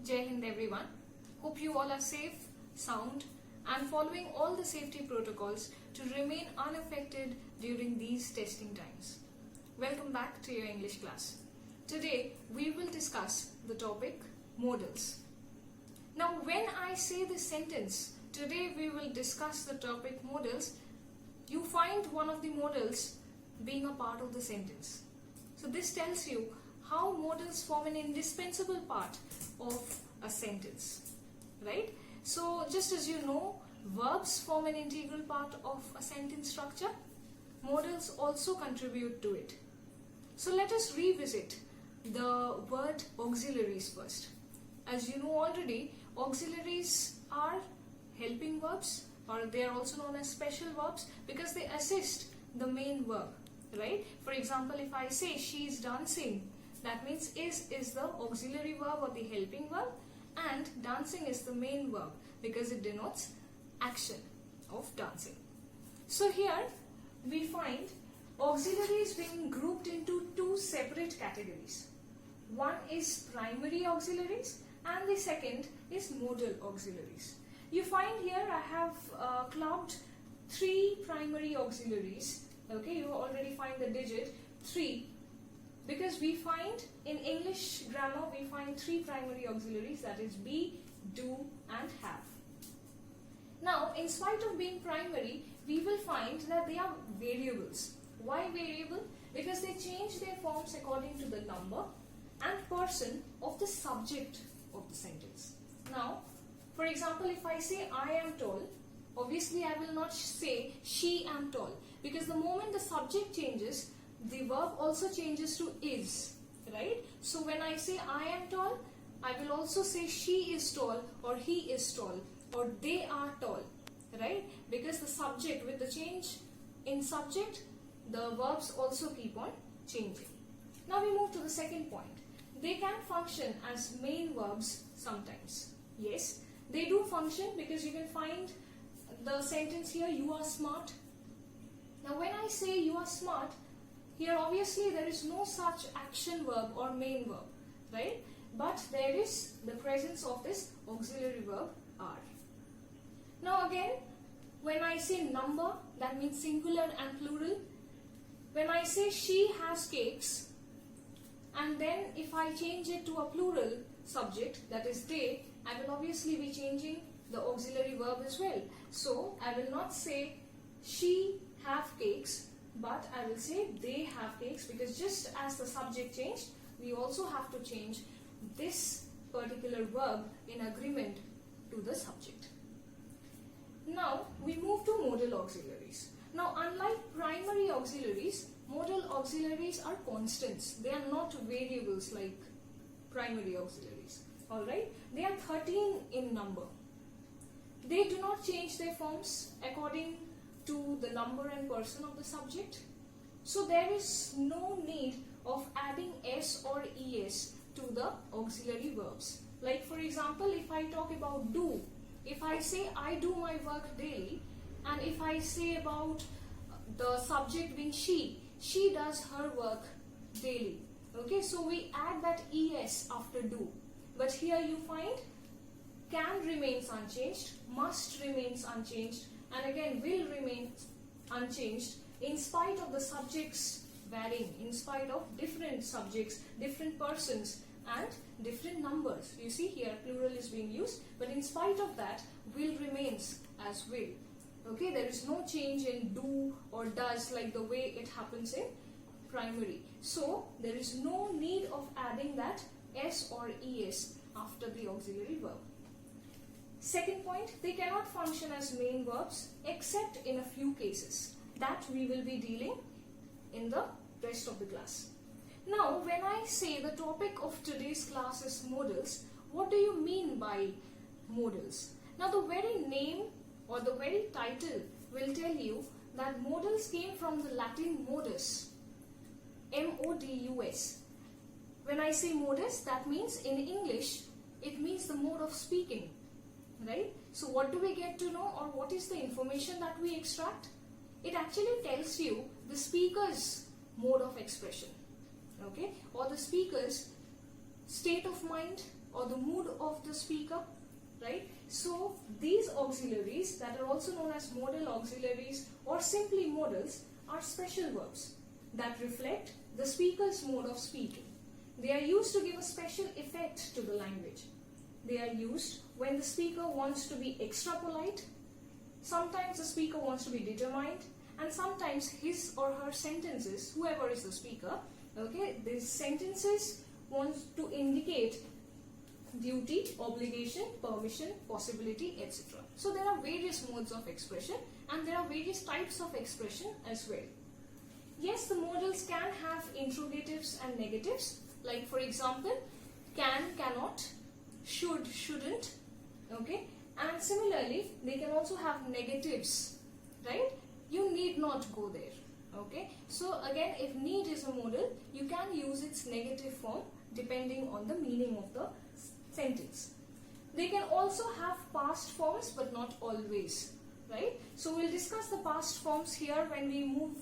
Jai Hind everyone. Hope you all are safe, sound and following all the safety protocols to remain unaffected during these testing times. Welcome back to your English class. Today we will discuss the topic modals. Now when I say this sentence, today we will discuss the topic modals, you find one of the modals being a part of the sentence. So this tells you how modals form an indispensable part of a sentence, right? So just as you know, verbs form an integral part of a sentence structure, modals also contribute to it. So let us revisit the word auxiliaries first. As you know already, auxiliaries are helping verbs, or they are also known as special verbs because they assist the main verb, right? For example, if I say she is dancing, that means is the auxiliary verb or the helping verb, and dancing is the main verb because it denotes action of dancing. So here we find auxiliaries being grouped into two separate categories. One is primary auxiliaries and the second is modal auxiliaries. You find here I have clubbed three primary auxiliaries. Okay, you already find the digit 3 because we find in English grammar we find three primary auxiliaries, that is be, do and have. Now in spite of being primary, we will find that they are variables. Why variable? Because they change their forms according to the number and person of the subject of the sentence. Now for example, if I say I am tall, obviously I will not say she am tall, because the moment the subject changes, the verb also changes to is, right? So when I say I am tall, I will also say she is tall or he is tall or they are tall, right? Because the subject, with the change in subject, the verbs also keep on changing. Now we move to the second point. They can function as main verbs sometimes. Yes, they do function because you can find the sentence here, you are smart. Now when I say you are smart, here obviously there is no such action verb or main verb, right? But there is the presence of this auxiliary verb are. Now again, when I say number, that means singular and plural. When I say she has cakes, and then if I change it to a plural subject, that is they, I will obviously be changing the auxiliary verb as well. So I will not say she have cakes, but I will say they have cakes, because just as the subject changed, we also have to change this particular verb in agreement to the subject. Now we move to modal auxiliaries. Now unlike primary auxiliaries, modal auxiliaries are constants. They are not variables like primary auxiliaries. Alright, they are 13 in number. They do not change their forms according to the number and person of the subject. So there is no need of adding s or es to the auxiliary verbs. Like for example, if I talk about do, if I say I do my work daily, and if I say about the subject being she does her work daily. Okay, so we add that es after do. But here you find can remains unchanged, must remains unchanged, and again will remain unchanged in spite of the subjects varying, in spite of different subjects, different persons and different numbers. You see here plural is being used, but in spite of that, will remains as will. Okay, there is no change in do or does like the way it happens in primary. So there is no need of adding that s or es after the auxiliary verb. Second point, they cannot function as main verbs except in a few cases that we will be dealing in the rest of the class. Now when I say the topic of today's class is modals, what do you mean by modals? Now the very name or the very title will tell you that modals came from the Latin modus, M-O-D-U-S. When I say modus, that means in English, it means the mode of speaking, right? So what do we get to know, or what is the information that we extract? It actually tells you the speaker's mode of expression, okay, or the speaker's state of mind or the mood of the speaker, right? So these auxiliaries that are also known as modal auxiliaries or simply modals are special verbs that reflect the speaker's mode of speaking. They are used to give a special effect to the language. They are used when the speaker wants to be extra polite, sometimes the speaker wants to be determined, and sometimes his or her sentences, whoever is the speaker, okay, these sentences want to indicate duty, obligation, permission, possibility, etc. So there are various modes of expression and there are various types of expression as well. Yes, the modals can have interrogatives and negatives, like for example, can, cannot, should, shouldn't, okay, and similarly they can also have negatives, right? You need not go there, okay. So again, if need is a modal, you can use its negative form depending on the meaning of the sentence. They can also have past forms but not always, right? So we'll discuss the past forms here when we move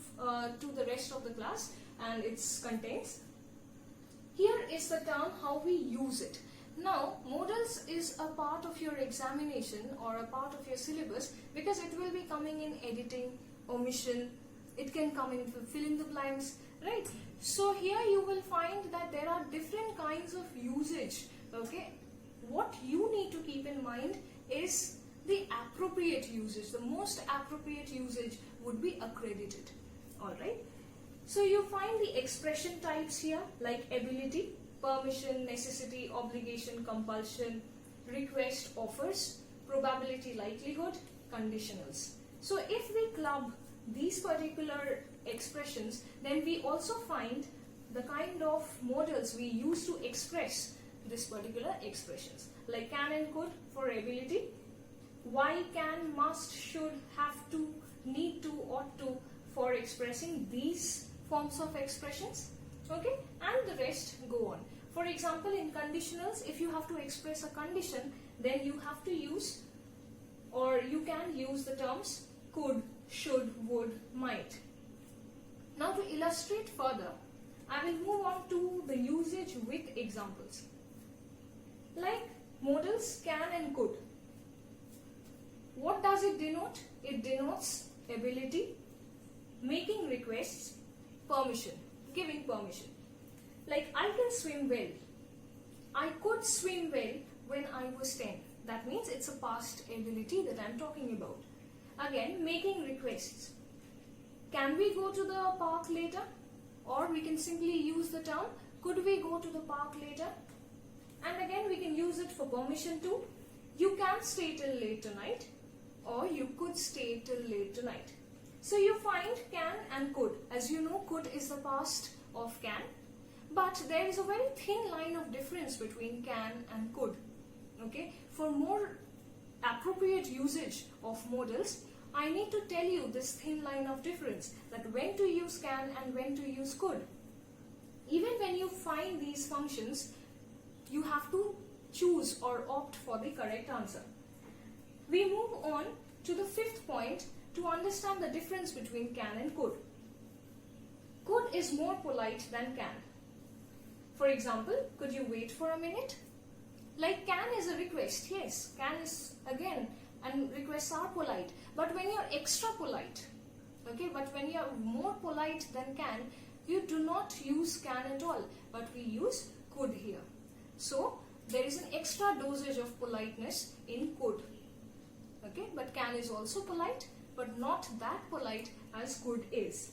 to the rest of the class and its contents. Here is the term how we use it. Now, modals is a part of your examination or a part of your syllabus because it will be coming in editing, omission, it can come in fill in the blanks, right? So here you will find that there are different kinds of usage, okay? What you need to keep in mind is the appropriate usage. The most appropriate usage would be accredited, alright? So you find the expression types here like ability, permission, necessity, obligation, compulsion, request, offers, probability, likelihood, conditionals. So if we club these particular expressions, then we also find the kind of modals we use to express this particular expressions, like can and could for ability, why, can, must, should, have to, need to, ought to for expressing these forms of expressions, okay, and the rest go on. For example, in conditionals, if you have to express a condition, then you have to use or you can use the terms could, should, would, might. Now to illustrate further, I will move on to the usage with examples. Like modals can and could. What does it denote? It denotes ability, making requests, permission, giving permission. Like I can swim well. I could swim well when I was 10. That means it's a past ability that I'm talking about. Again, making requests. Can we go to the park later? Or we can simply use the term, could we go to the park later? And again, we can use it for permission too. You can stay till late tonight, or you could stay till late tonight. So you find can and could. As you know, could is the past of can. But there is a very thin line of difference between can and could. Okay? For more appropriate usage of modals, I need to tell you this thin line of difference, that when to use can and when to use could. Even when you find these functions, you have to choose or opt for the correct answer. We move on to the fifth point to understand the difference between can and could. Could is more polite than can. For example, could you wait for a minute? Like can is a request, yes, can is again, and requests are polite. But when you're extra polite, okay, but when you're more polite than can, you do not use can at all, but we use could here. So there is an extra dosage of politeness in could, okay, but can is also polite, but not that polite as could is.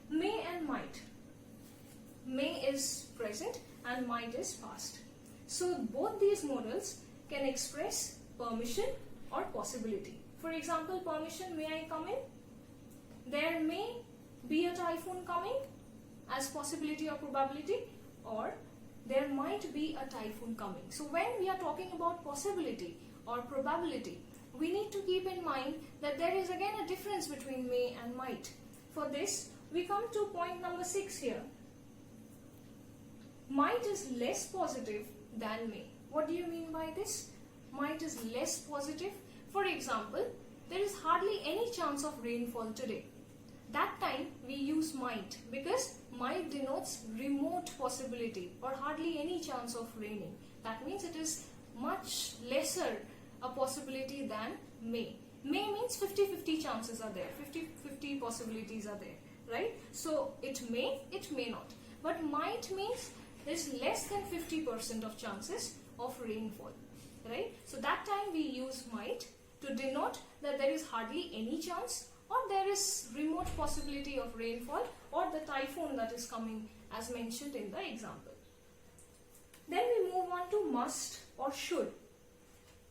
May and might. May is present and might is past. So both these modals can express permission or possibility. For example, permission, may I come in? There may be a typhoon coming as possibility or probability, or there might be a typhoon coming. So when we are talking about possibility or probability, we need to keep in mind that there is again a difference between may and might. For this, we come to point number 6 here. Might is less positive than may. What do you mean by this? Might is less positive. For example, there is hardly any chance of rainfall today. That time we use might because might denotes remote possibility or hardly any chance of raining. That means it is much lesser a possibility than may. May means 50-50 chances are there, 50-50 possibilities are there, right? So it may not. But might means there's less than 50% of chances of rainfall, right? So that time we use might to denote that there is hardly any chance, or there is remote possibility of rainfall, or the typhoon that is coming as mentioned in the example. Then we move on to must or should.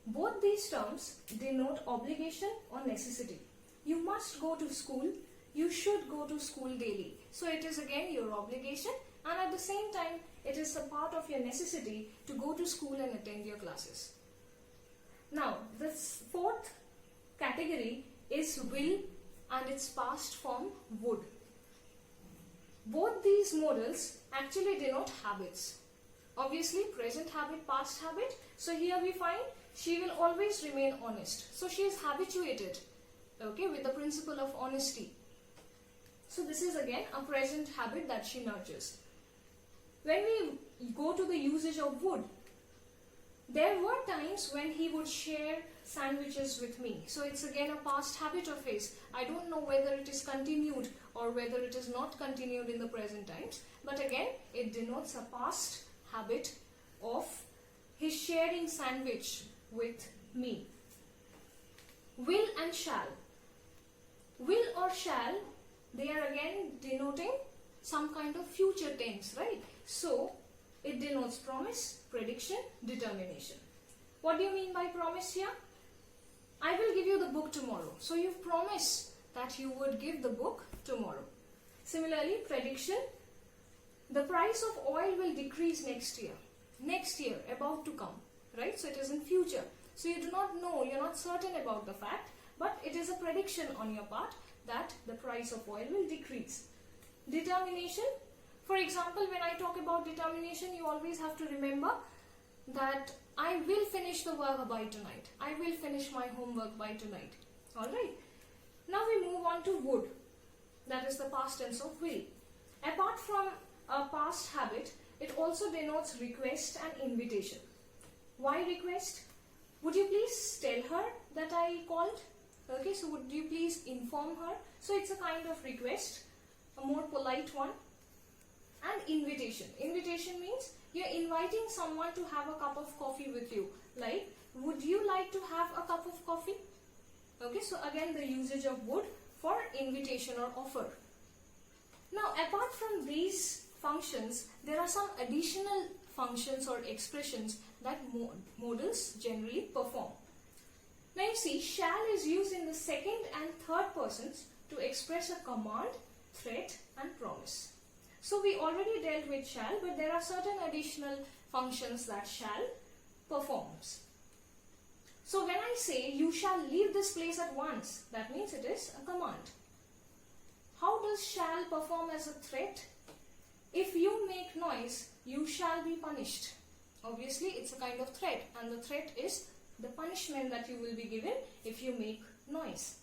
Both these terms denote obligation or necessity. You must go to school, you should go to school daily. So it is again your obligation, and at the same time it is a part of your necessity to go to school and attend your classes. Now the fourth category is will, and its past form would. Both these modals actually denote habits. Obviously present habit, past habit. So here we find she will always remain honest. So she is habituated, okay, with the principle of honesty. So this is again a present habit that she nurtures. When we go to the usage of would, there were times when he would share sandwiches with me. So it's again a past habit of his. I don't know whether it is continued or whether it is not continued in the present times. But again, it denotes a past habit of his sharing sandwich with me. Will and shall. Will or shall, they are again denoting some kind of future tense, right? So it denotes promise, prediction, determination. What do you mean by promise here? I will give you the book tomorrow. So you've promised that you would give the book tomorrow. Similarly, prediction, the price of oil will decrease next year. Next year, about to come, right? So it is in future. So you do not know, you're not certain about the fact, but it is a prediction on your part that the price of oil will decrease. Determination, for example, when I talk about determination, you always have to remember that I will finish the work by tonight. I will finish my homework by tonight. Alright. Now we move on to would. That is the past tense of will. Apart from a past habit, it also denotes request and invitation. Why request? Would you please tell her that I called? Okay, so would you please inform her? So it's a kind of request, a more polite one. And invitation. Invitation means you're inviting someone to have a cup of coffee with you. Like, would you like to have a cup of coffee? Okay, so again the usage of would for invitation or offer. Now, apart from these functions, there are some additional functions or expressions that modals generally perform. Now you see, shall is used in the second and third persons to express a command, threat and promise. So we already dealt with shall, but there are certain additional functions that shall performs. So when I say you shall leave this place at once, that means it is a command. How does shall perform as a threat? If you make noise, you shall be punished. Obviously, it's a kind of threat, and the threat is the punishment that you will be given if you make noise.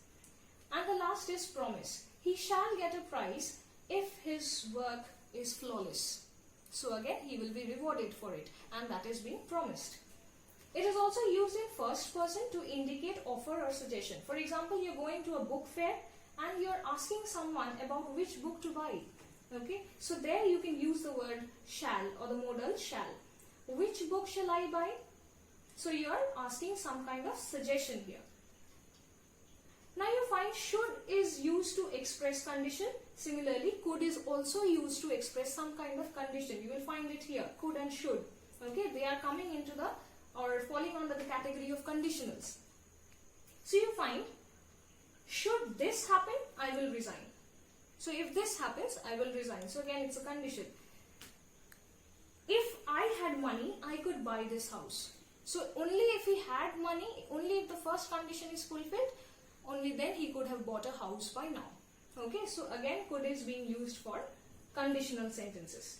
And the last is promise. He shall get a prize if his work is flawless. So again, he will be rewarded for it, and that is being promised. It is also used in first person to indicate offer or suggestion. For example, you're going to a book fair and you're asking someone about which book to buy. Okay, so there you can use the word shall or the modal shall. Which book shall I buy? So you are asking some kind of suggestion here. Now you find should is used to express condition. Similarly, could is also used to express some kind of condition. You will find it here, could and should. Okay, they are coming into the or falling under the category of conditionals. So you find, should this happen, I will resign. So if this happens, I will resign. So again, it's a condition. If I had money, I could buy this house. So only if he had money, only if the first condition is fulfilled, only then he could have bought a house by now. Okay, so again, could is being used for conditional sentences.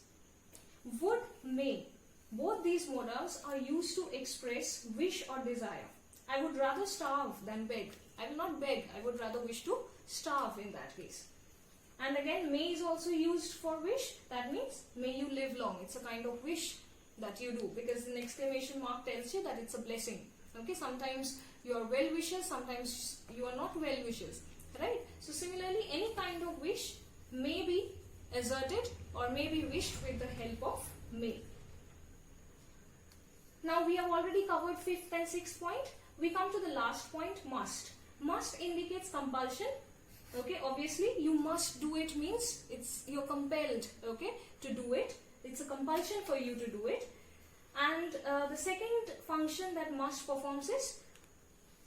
Would, may. Both these modals are used to express wish or desire. I would rather starve than beg. I will not beg, I would rather wish to starve in that case. And again, may is also used for wish. That means, may you live long. It's a kind of wish that you do, because an exclamation mark tells you that it's a blessing. Okay, sometimes you are well wishers, sometimes you are not well wishers, right? So similarly, any kind of wish may be asserted or may be wished with the help of may. Now we have already covered 5th and 6th point. We come to the last point, must. Must indicates compulsion. Okay, obviously you must do it means you're compelled, okay, to do it. It's a compulsion for you to do it. And the second function that must performs is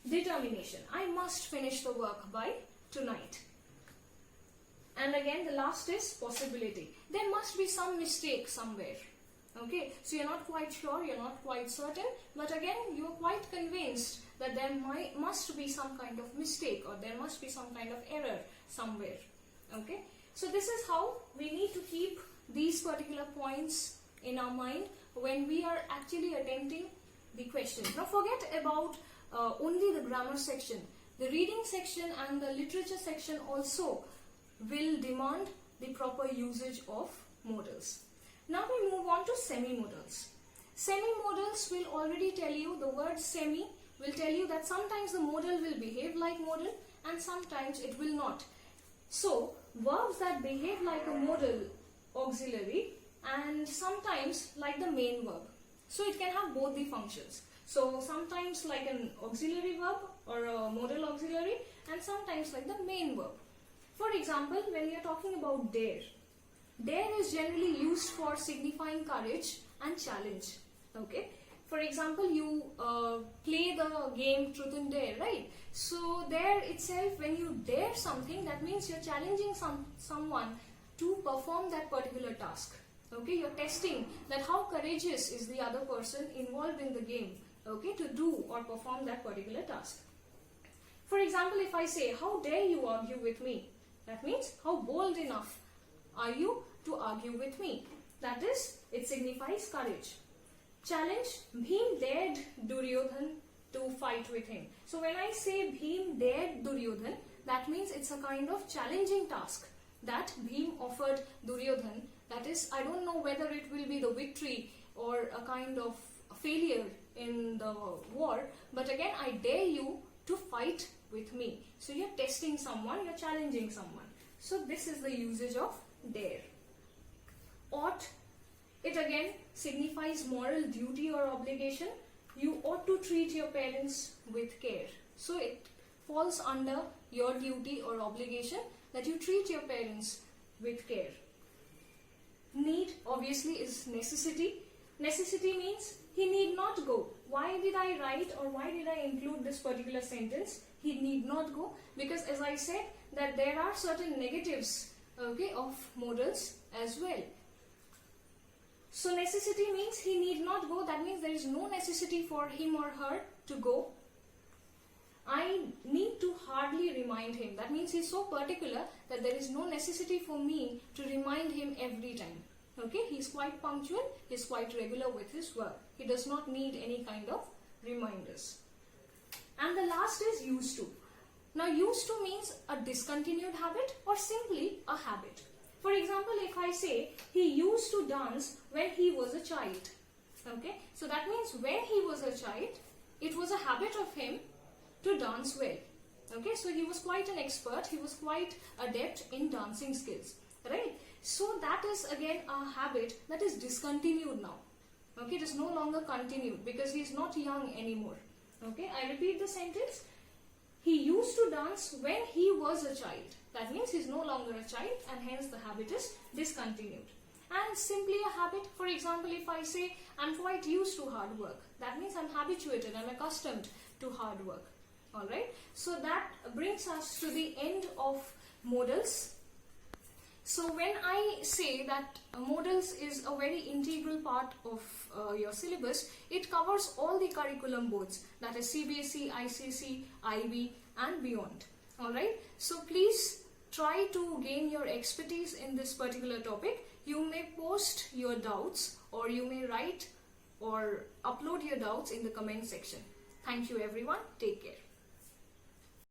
determination. I must finish the work by tonight. And again, the last is possibility. There must be some mistake somewhere. Okay, so you're not quite sure, you're not quite certain, but again, you're quite convinced that there must be some kind of mistake or there must be some kind of error somewhere. Okay, so this is how we need to keep these particular points in our mind when we are actually attempting the question. Now forget about only the grammar section. The reading section and the literature section also will demand the proper usage of modals. Now we move on to semi-modals. Semi-modals will already tell you, the word semi will tell you that sometimes the modal will behave like modal and sometimes it will not. So verbs that behave like a modal auxiliary and sometimes like the main verb. So it can have both the functions. So sometimes like an auxiliary verb or a modal auxiliary and sometimes like the main verb. For example, when we are talking about dare, dare is generally used for signifying courage and challenge. Okay. For example, you play the game Truth and Dare, right? So there itself, when you dare something, that means you're challenging someone to perform that particular task. Okay, you're testing that how courageous is the other person involved in the game, okay, to do or perform that particular task. For example, if I say, how dare you argue with me? That means, how bold enough are you to argue with me? That is, it signifies courage. Challenge, Bhim dared Duryodhan to fight with him. So when I say Bhim dared Duryodhan, that means it's a kind of challenging task that Bhim offered Duryodhan. That is, I don't know whether it will be the victory or a kind of failure in the war, but again, I dare you to fight with me. So you're testing someone, you're challenging someone. So this is the usage of dare. Ought, it again signifies moral duty or obligation. You ought to treat your parents with care. So it falls under your duty or obligation that you treat your parents with care. Need obviously is necessity. Necessity means he need not go. Why did I write or why did I include this particular sentence? He need not go, because as I said that there are certain negatives, okay, of modals as well. So necessity means he need not go. That means there is no necessity for him or her to go. I need to hardly remind him. That means he's so particular that there is no necessity for me to remind him every time. Okay, he's quite punctual, he's quite regular with his work. He does not need any kind of reminders. And the last is used to. Now used to means a discontinued habit or simply a habit. For example, if I say he used to dance when he was a child. Okay, so that means when he was a child, it was a habit of him to dance well. Okay, so he was quite an expert, he was quite adept in dancing skills, right? So that is again a habit that is discontinued now. Okay, it is no longer continued because he is not young anymore. Okay, I repeat the sentence. He used to dance when he was a child. That means he is no longer a child and hence the habit is discontinued. And simply a habit, for example, if I say I'm quite used to hard work, that means I'm habituated, I'm accustomed to hard work. Alright, so that brings us to the end of modals. So when I say that modals is a very integral part of your syllabus, it covers all the curriculum boards, that is CBSE, ICSE, IB and beyond. Alright, so please try to gain your expertise in this particular topic. You may post your doubts or you may write or upload your doubts in the comment section. Thank you everyone. Take care.